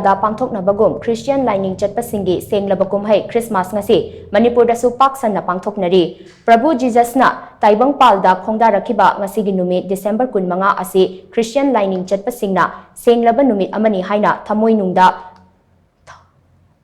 Kayada Pangthoknabagum Christian Laining chatpa singi Senglaba Kumhei Christmas ngasi Manipur dasu pak Sanna Pangthoknari Prabhu Jesus na taibang palda khongdarakiba ngasigi numit December 15 asi Christian Laining chatpa singna Senglaba numit amani haina thamoinungda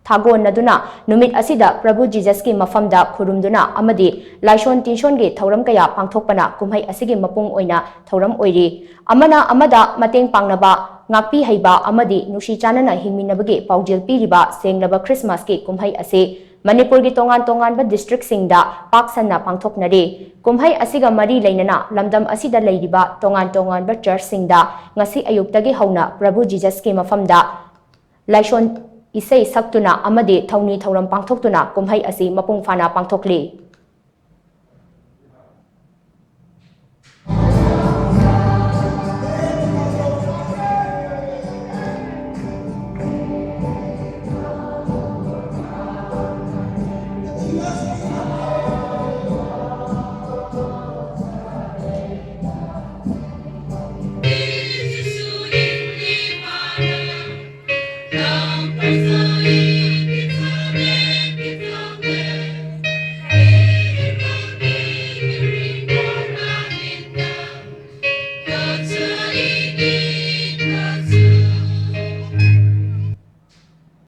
Thagon naduna numit asida Prabhu Jesus ki Maphamda khurumduna amadi laishon tinshon gi thauram kaya pangthokpana Kumhei asigi mapung oina thauram oiri amana amada mateng pangnaba ngakpi haiba amadi nushi chanana hingminabagi paujil piriba Senglaba Christmas ki Kumhei ase Manipur gi tonganba district singda pak Sanna Pangthoknari Kumhei asiga mari leinana lamdam asida leiriba tonganba church singda ngasi ayuktagi hauna Prabhu Jesus ki Maphamda laishon Isay saktuna amadi thauni thauram pangthoktuna Kumhei asi mapung fana pangthokli Yes.